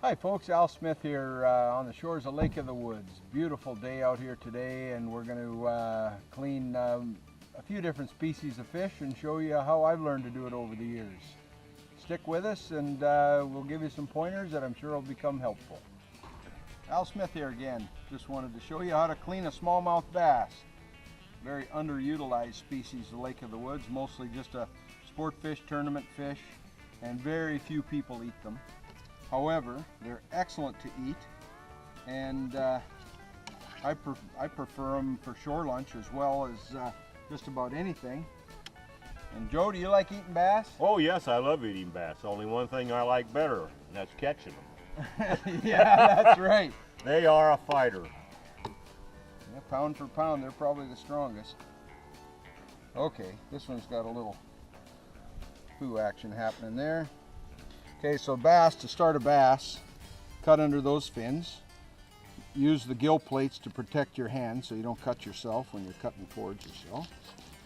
Hi folks, Al Smith here on the shores of Lake of the Woods. Beautiful day out here today, and we're going to clean a few different species of fish and show you how I've learned to do it over the years. Stick with us and we'll give you some pointers that I'm sure will become helpful. Al Smith here again. Just wanted to show you how to clean a smallmouth bass. Very underutilized species of Lake of the Woods, mostly just a sport fish, tournament fish, and very few people eat them. However, they're excellent to eat, and I prefer them for shore lunch as well as just about anything. And Joe, do you like eating bass? Oh yes, I love eating bass. Only one thing I like better, and that's catching them. Yeah, that's right. They are a fighter. Yeah, pound for pound, they're probably the strongest. Okay, this one's got a little poo action happening there. Okay, so bass, to start a bass, cut under those fins. Use the gill plates to protect your hands so you don't cut yourself when you're cutting towards yourself.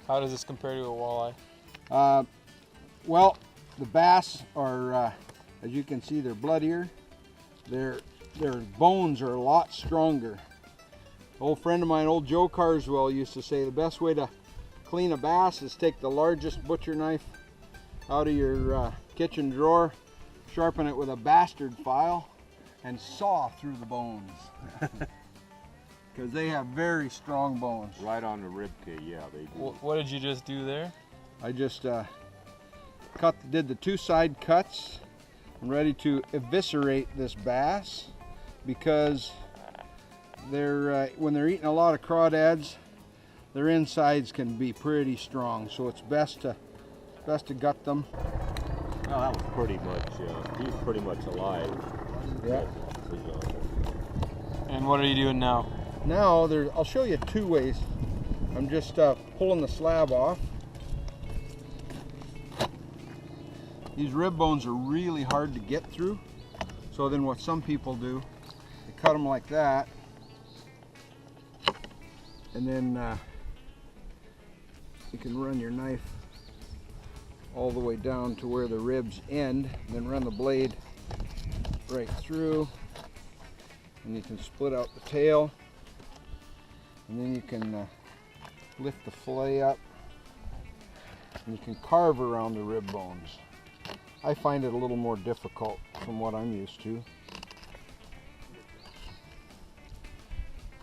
How does this compare to a walleye? Well, the bass are, as you can see, they're bloodier. Their bones are a lot stronger. An old friend of mine, old Joe Carswell, used to say the best way to clean a bass is take the largest butcher knife out of your kitchen drawer, sharpen it with a bastard file, and saw through the bones. Because they have very strong bones. Right on the rib cage, yeah, they do. What did you just do there? I just did the two side cuts. I'm ready to eviscerate this bass because they're when they're eating a lot of crawdads, their insides can be pretty strong. So it's best to gut them. Well, that was pretty much, he's pretty much alive. Yeah. And what are you doing now? Now I'll show you two ways. I'm just pulling the slab off. These rib bones are really hard to get through. So then what some people do, they cut them like that. And then you can run your knife all the way down to where the ribs end, and then run the blade right through, and you can split out the tail, and then you can lift the fillet up, and you can carve around the rib bones. I find it a little more difficult from what I'm used to,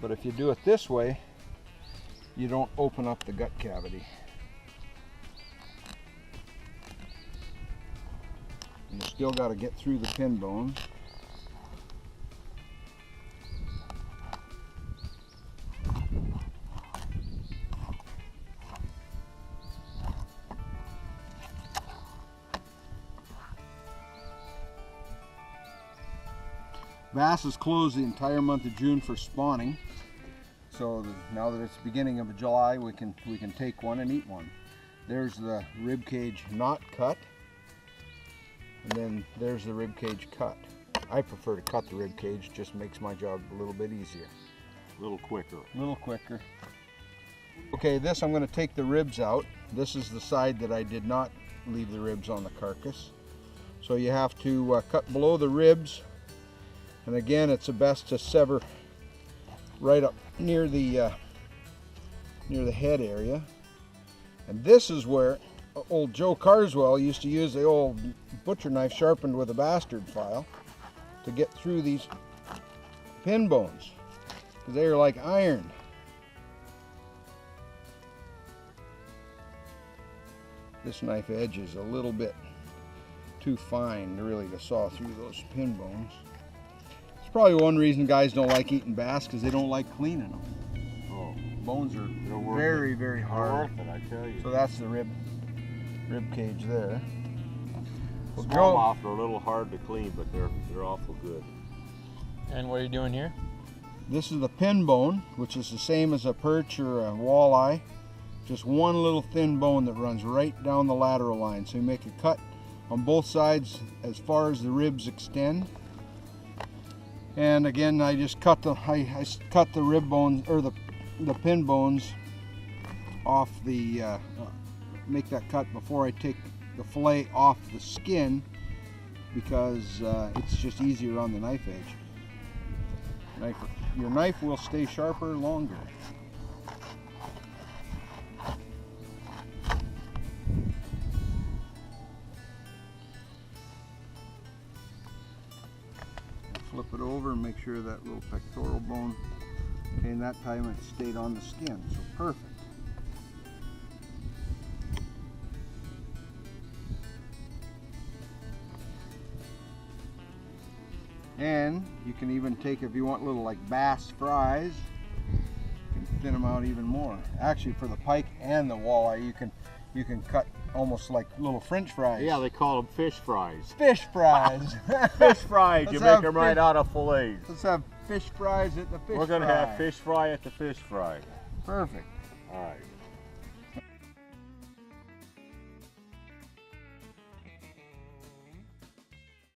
but if you do it this way, you don't open up the gut cavity. You still got to get through the pin bone. Bass is closed the entire month of June for spawning. So now that it's the beginning of July, we can take one and eat one. There's the rib cage not cut. And then there's the rib cage cut. I prefer to cut the rib cage, just makes my job a little bit easier. A little quicker. A little quicker. Okay, this I'm going to take the ribs out. This is the side that I did not leave the ribs on the carcass. So you have to cut below the ribs. And again, it's the best to sever right up near the head area. And this is where old Joe Carswell used to use the old butcher knife sharpened with a bastard file to get through these pin bones, because they are like iron. This knife edge is a little bit too fine really to saw through those pin bones. It's probably one reason guys don't like eating bass, because they don't like cleaning them. Oh, Bones are they're very hard. worth it, I tell you. So that's the rib cage there. Well, Smallmouth are a little hard to clean, but they're awful good. And what are you doing here? This is the pin bone, which is the same as a perch or a walleye. Just one little thin bone that runs right down the lateral line. So you make a cut on both sides as far as the ribs extend. And again, I just cut the rib bones, or the pin bones off the make that cut before I take the fillet off the skin because it's just easier on the knife edge. Your knife will stay sharper longer. Flip it over and make sure that little pectoral bone, okay, and that time it stayed on the skin, so perfect. And you can even take, if you want little like bass fries, you can thin them out even more. Actually, for the pike and the walleye, you can cut almost like little French fries. Yeah, they call them fish fries. Fish fries. Fish fries. You Let's make have them right fish- out of fillets. Let's have fish fries at the fish We're gonna fry. have fish fry at the fish fry. Perfect. All right.